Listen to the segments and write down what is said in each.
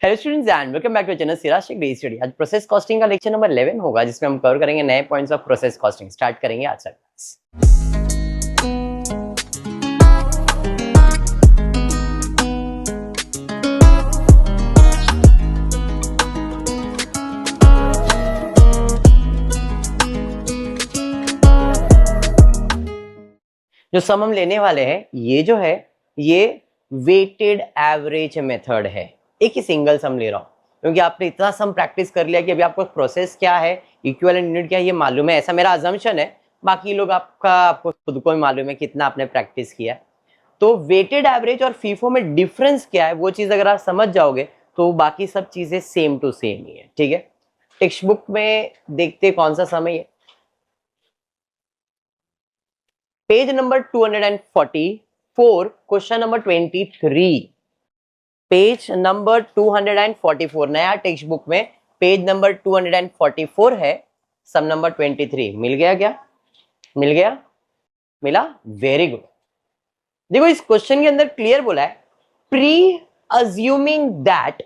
Hello students and welcome back to channel Siraj Sheikh daily study. आज process costing का lecture number 11 होगा, जिसमें हम कवर करेंगे नए points of process costing. Start करेंगे आज का क्लास। जो सम हम लेने वाले हैं ये जो है ये वेटेड एवरेज मेथड है। एक ही सिंगल सम ले रहा हूं क्योंकि आपने इतना सम प्रैक्टिस कर लिया कि अभी आपको प्रोसेस क्या है, इक्विवेलेंट यूनिट क्या है ये मालूम है, ऐसा मेरा अजम्पशन है। बाकी लोग आपको खुद को भी मालूम है कितना आपने प्रैक्टिस किया। तो वेटेड एवरेज और फीफो में डिफरेंस क्या है वो चीज अगर आप समझ जाओगे तो बाकी सब चीजें सेम टू सेम ही है। ठीक है, टेक्स्ट बुक में देखते कौन सा सम है ये। Page number 244, question number 23। Page number 244 नया टेक्स्ट बुक में पेज नंबर 244 है, सम नंबर 23। मिल गया क्या? मिल गया? मिला? Very good. देखो इस क्वेश्चन के अंदर क्लियर बोला है, pre assuming that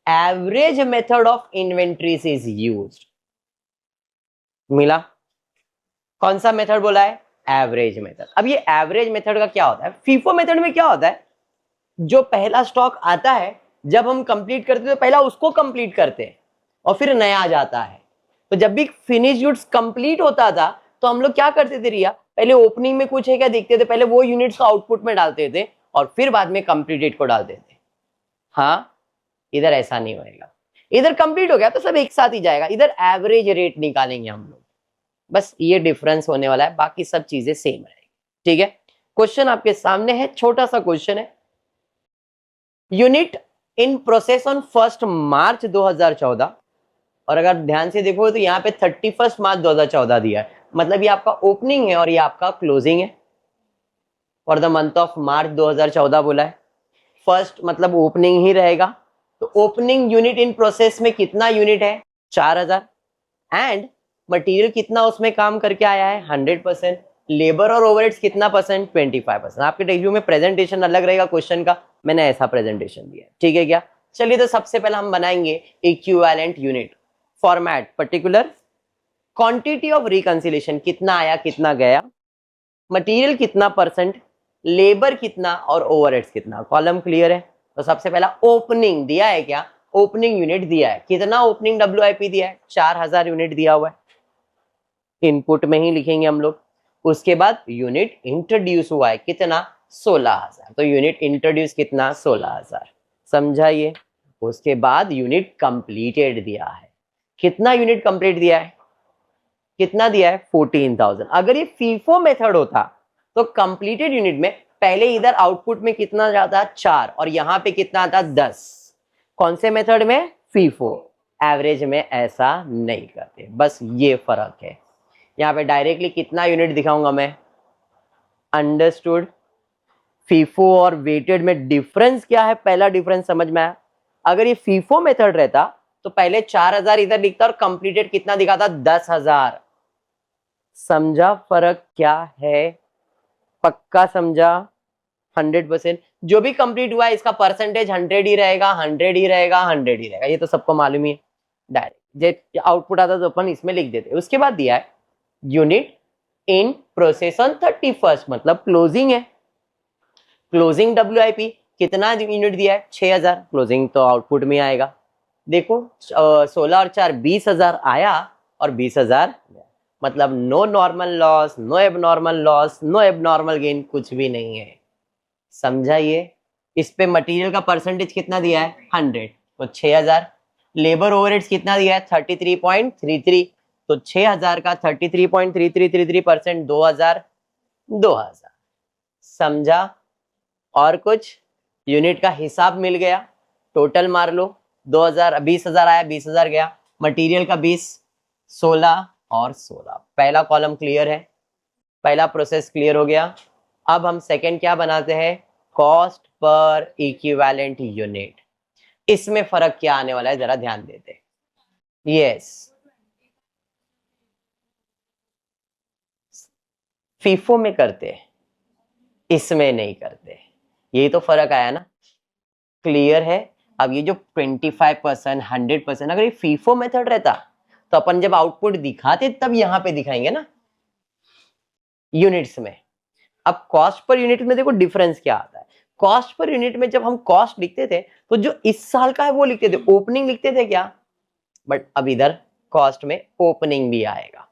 average method of inventories is used. मिला? कौन सा मेथड बोला है? Average method. अब ये एवरेज मेथड का क्या होता है? फीफो मेथड में क्या होता है, जो पहला स्टॉक आता है जब हम कंप्लीट करते हैं तो पहला उसको कंप्लीट करते हैं और फिर नया आ जाता है। तो जब भी फिनिश यूनिट्स कंप्लीट होता था तो हम लोग क्या करते थे रिया, पहले ओपनिंग में कुछ है क्या देखते थे, पहले वो यूनिट्स को आउटपुट में डालते थे और फिर बाद में कंप्लीटेड को डालते थे। हाँ, इधर ऐसा नहीं होएगा। इधर कंप्लीट हो गया तो सब एक साथ ही जाएगा, इधर एवरेज रेट निकालेंगे हम लोग। बस ये डिफरेंस होने वाला है, बाकी सब चीजें सेम रहेगी। ठीक है, क्वेश्चन आपके सामने है, छोटा सा क्वेश्चन है। यूनिट इन प्रोसेस ऑन 1 मार्च 2014, और अगर ध्यान से देखो तो यहाँ पे 31 मार्च 2014 दिया है, मतलब ये आपका ओपनिंग है और ये आपका क्लोजिंग है। For the month of March 2014 बोला है, फर्स्ट मतलब ओपनिंग ही रहेगा। तो ओपनिंग यूनिट इन प्रोसेस में कितना यूनिट है? 4000। एंड मटेरियल कितना उसमें काम करके आया है? 100%। लेबर और ओवरहेड्स कितना परसेंट? 25%। आपके टेक्स्ट बुक में प्रेजेंटेशन अलग रहेगा क्वेश्चन का, मैंने ऐसा प्रेजेंटेशन दिया। ठीक है क्या? चलिए तो सबसे पहले हम बनाएंगे equivalent unit. Format particular, quantity of reconciliation कितना आया कितना गया, मटेरियल कितना परसेंट, लेबर कितना और ओवरहेड्स कितना। कॉलम क्लियर है? तो सबसे पहला ओपनिंग दिया है क्या? ओपनिंग यूनिट दिया है, कितना ओपनिंग डब्ल्यूआईपी दिया है? 4000 यूनिट दिया हुआ है, इनपुट में ही लिखेंगे हम लोग। उसके बाद यूनिट इंट्रोड्यूस हुआ है कितना? 16000। तो यूनिट इंट्रोड्यूस कितना? 16000। समझाइए। उसके बाद यूनिट कंप्लीटेड दिया है, कितना यूनिट कंप्लीट दिया है? कितना दिया है? 14000। अगर ये फीफो मेथड होता तो कंप्लीटेड यूनिट में पहले इधर आउटपुट में कितना जाता? 4 और यहां पे कितना आता? 10। कौन से मेथड में? फीफो। एवरेज में ऐसा नहीं करते, बस ये फर्क है। यहाँ पे डायरेक्टली कितना यूनिट दिखाऊंगा मैं। अंडरस्टूड? फीफो और वेटेड में डिफरेंस क्या है, पहला डिफरेंस समझ में आया। अगर ये फीफो मेथड रहता तो पहले 4000 इधर लिखता और कंप्लीटेड कितना दिखाता? 10000। समझा फर्क क्या है? पक्का समझा? 100%। जो भी कंप्लीट हुआ है इसका परसेंटेज 100 ही रहेगा, 100 ही रहेगा, 100 ही रहेगा, ये तो सबको मालूम ही है। डायरेक्ट आउटपुट आता तो अपन इसमें लिख देते। उसके बाद दिया है यूनिट इन प्रोसेस ऑन 31, मतलब क्लोजिंग है। क्लोजिंग डब्ल्यूआईपी कितना यूनिट दिया है? 6000। क्लोजिंग तो आउटपुट में आएगा। देखो 16 और 4 20000 आया और 20000, मतलब no normal loss, no abnormal loss, no abnormal gain, कुछ भी नहीं है। समझाइए। इस पे मटेरियल का परसेंटेज कितना दिया है? 100, तो 6000। लेबर ओवरहेड्स कितना दिया है? 33.33, तो 6000 का 33.3333%, 2000, 2000। समझा? और कुछ? यूनिट का हिसाब मिल गया, टोटल मार लो। 2000 20000 आया, 20000 गया, मटेरियल का 20, 16 और 16। पहला कॉलम क्लियर है, पहला प्रोसेस क्लियर हो गया। अब हम सेकंड क्या बनाते हैं? Cost per equivalent unit. इसमें फर्क क्या आने वाला है जरा ध्यान देते हैं। यस, फीफो में करते हैं, इसमें नहीं करते। यही तो फर्क आया ना? क्लियर है? अब ये जो 25%, 100%, अगर ये फीफो मेथड रहता तो अपन जब आउटपुट दिखाते तब यहाँ पे दिखाएंगे ना यूनिट्स में। अब कॉस्ट पर यूनिट में देखो डिफरेंस क्या आता है। कॉस्ट पर यूनिट में जब हम कॉस्ट लिखते थे तो जो इस साल का है वो लिखते थे, ओपनिंग लिखते थे क्या, बट अब इधर कॉस्ट में ओपनिंग भी आएगा,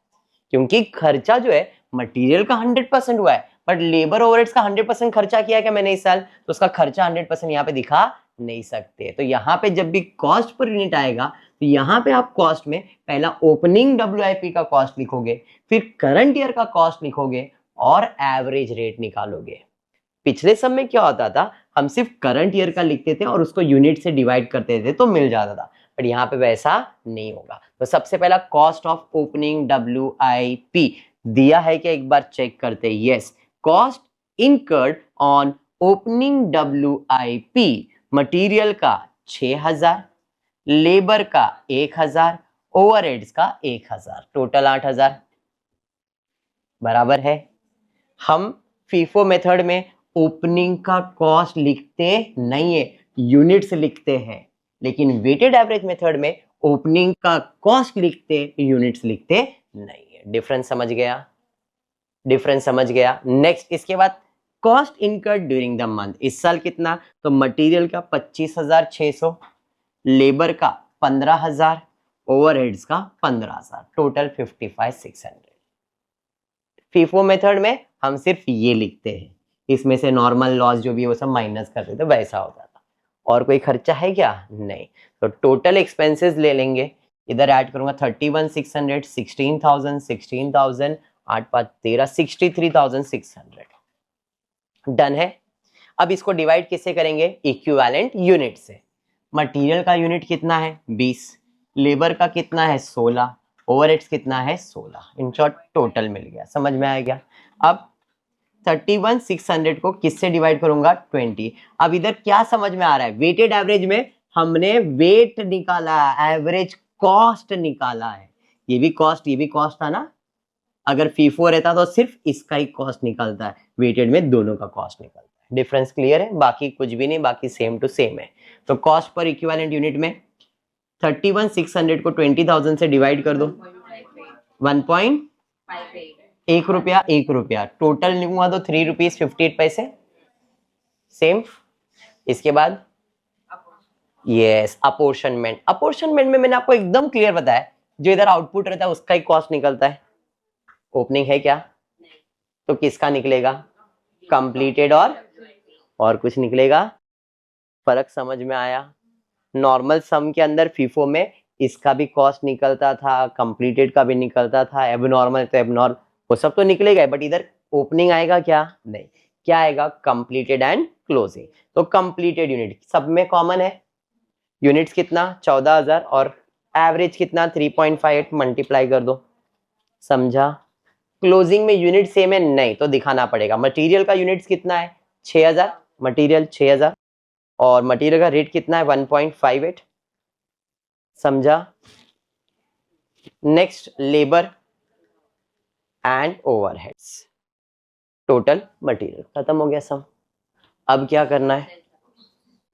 क्योंकि खर्चा जो है मटेरियल का 100% हुआ है, बट लेबर ओवरहेड्स का 100% खर्चा किया क्या मैंने इस साल, तो उसका खर्चा 100% यहाँ पे दिखा नहीं सकते। तो यहाँ पे जब भी कॉस्ट पर यूनिट आएगा तो यहाँ पे आप कॉस्ट में पहला ओपनिंग WIP का कॉस्ट लिखोगे, फिर करंट ईयर का कॉस्ट लिखोगे और एवरेज रेट निकालोगे। पिछले सब में क्या होता था, हम सिर्फ करंट ईयर का लिखते थे और उसको यूनिट से डिवाइड करते थे तो मिल जाता था, बट यहाँ पे वैसा नहीं होगा। तो सबसे पहला कॉस्ट ऑफ ओपनिंग WIP दिया है क्या, एक बार चेक करते हैं। Yes, cost incurred on opening WIP, material का 6000, लेबर का 1000, ओवरहेड्स का 1000, टोटल 8000 बराबर है। हम फीफो मेथड में ओपनिंग का कॉस्ट लिखते नहीं है, यूनिट्स लिखते हैं, लेकिन वेटेड एवरेज मेथड में ओपनिंग का कॉस्ट लिखते, यूनिट्स लिखते नहीं है। डिफरेंस समझ गया, डिफरेंस समझ गया। नेक्स्ट इसके बाद cost incurred during the month, इस साल कितना, तो मटेरियल का 25,600, लेबर का 15,000, ओवरहेड्स का 15,000, टोटल 55,600। फीफो मेथड में हम सिर्फ ये लिखते हैं, इसमें से नॉर्मल लॉस जो भी है वो सब माइनस कर देते, वैसा होता था। और कोई खर्चा है क्या, नहीं। तो टोटल एक्सपेंसेस ले लेंगे, इधर ऐड करूंगा 31,600, 16,000, 16,000, 8 5 13, 63,600। डन है। अब इसको डिवाइड किससे करेंगे, इक्विवेलेंट यूनिट से। मटेरियल का यूनिट कितना है 20, लेबर का कितना है 16, ओवरहेड्स कितना है 16, इन शॉर्ट टोटल मिल गया, समझ में आ गया। अब 31,600 को किससे डिवाइड करूंगा 20। अब इधर क्या समझ में आ रहा है, वेटेड एवरेज में हमने वेट निकाला, एवरेज कॉस्ट निकाला है, ये भी कॉस्ट था ना। अगर फीफो रहता तो सिर्फ इसका ही कॉस्ट निकलता है, वेटेड में दोनों का कॉस्ट निकलता है। डिफरेंस क्लियर है, बाकी कुछ भी नहीं, बाकी सेम टू सेम है। तो कॉस्ट पर इक्विवेलेंट यूनिट में 31,600 को 20,000 से डिवाइड कर दो, 1.58, 1 रुपया, टोटल लिखूंगा तो 3 रुपीज 58 पैसे, सेम। इसके बाद यस अपोर्शनमेंट, अपोर्शनमेंट में मैंने आपको एकदम क्लियर बताया, जो इधर आउटपुट रहता है उसका ही कॉस्ट निकलता है। ओपनिंग है क्या, तो किसका निकलेगा, कंप्लीटेड और कुछ निकलेगा। फर्क समझ में आया। नॉर्मल सम के अंदर फीफो में इसका भी कॉस्ट निकलता था, कंप्लीटेड का भी निकलता था, एबनॉर्मल तो एबनॉर्मल वो सब तो निकलेगा, बट इधर ओपनिंग आएगा क्या, नहीं। क्या आएगा, कंप्लीटेड एंड क्लोजिंग। तो कंप्लीटेड यूनिट सब में कॉमन है, यूनिट्स कितना 14,000 और एवरेज कितना 3.58, मल्टीप्लाई कर दो, समझा। क्लोजिंग में यूनिट सेम है, नहीं तो दिखाना पड़ेगा। मटेरियल का यूनिट्स कितना है 6,000, मटेरियल 6,000 और मटेरियल का रेट कितना है 1.58, समझा। Next labour and overheads, total material, खत्म हो गया सम। अब क्या करना है,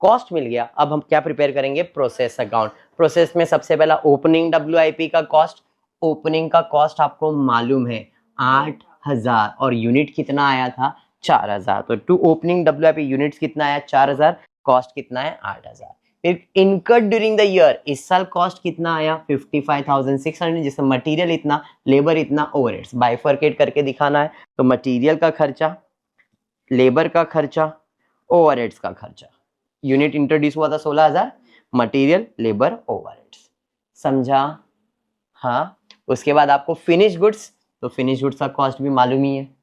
कॉस्ट मिल गया, अब हम क्या प्रिपेयर करेंगे, प्रोसेस अकाउंट। प्रोसेस में सबसे पहला ओपनिंग WIP का कॉस्ट, ओपनिंग का कॉस्ट आपको मालूम है 8,000 और यूनिट कितना आया था 4,000, तो टू ओपनिंग WIP यूनिट्स कितना आया 4,000, कॉस्ट कितना है 8,000। फिर इनकर्ड ड्यूरिंग द ईयर, इस साल कॉस्ट कितना आया 55,600, जिसमें मटेरियल इतना, लेबर इतना, ओवरहेड्स बाइफरकेट करके दिखाना है। तो मटेरियल का खर्चा, लेबर का खर्चा, ओवरहेड्स का खर्चा। यूनिट इंट्रोड्यूस हुआ था 16,000, मटेरियल, लेबर, ओवरहेड्स, समझा। हाँ, उसके बाद आपको फिनिश गुड्स, तो फिनिश गुड्स का कॉस्ट भी मालूम ही है,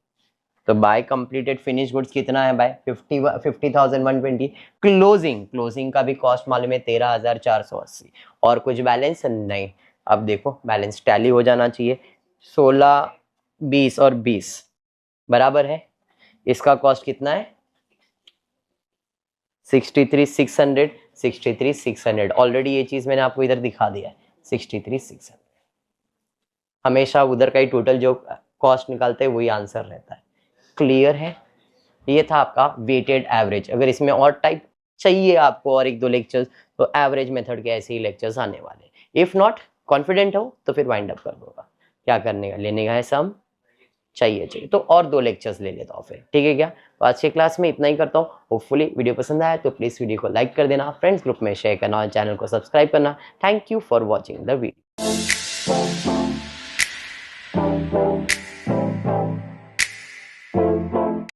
तो बाय कंप्लीटेड फिनिश गुड्स कितना है बाय 50,120। क्लोजिंग का भी कॉस्ट मालूम है 13,480 और कुछ बैलेंस नहीं। अब देखो बैलेंस टैली हो जाना चाहिए, 16, 20 और 20 बराबर है, इसका कॉस्ट कितना है 63,600, 63,600 ऑलरेडी ये चीज मैंने आपको इधर दिखा दिया है 63,600। हमेशा उधर का ही टोटल जो कॉस्ट निकालते हैं वही आंसर रहता है। क्लियर है, ये था आपका वेटेड एवरेज। अगर इसमें और टाइप चाहिए आपको और 1-2 लेक्चर्स, तो एवरेज मेथड के ऐसे ही लेक्चर्स आने वाले। इफ नॉट कॉन्फिडेंट हो तो फिर वाइंड अप कर दूंगा। क्या करने का, लेने का है सम, चाहिए तो और 2 लेक्चर्स ले लेता हूँ फिर, ठीक है क्या। तो आज के क्लास में इतना ही करता हूँ। होपफुली वीडियो पसंद आया तो प्लीज वीडियो को लाइक कर देना, फ्रेंड्स ग्रुप में शेयर करना और चैनल को सब्सक्राइब करना। Thank you for watching the video.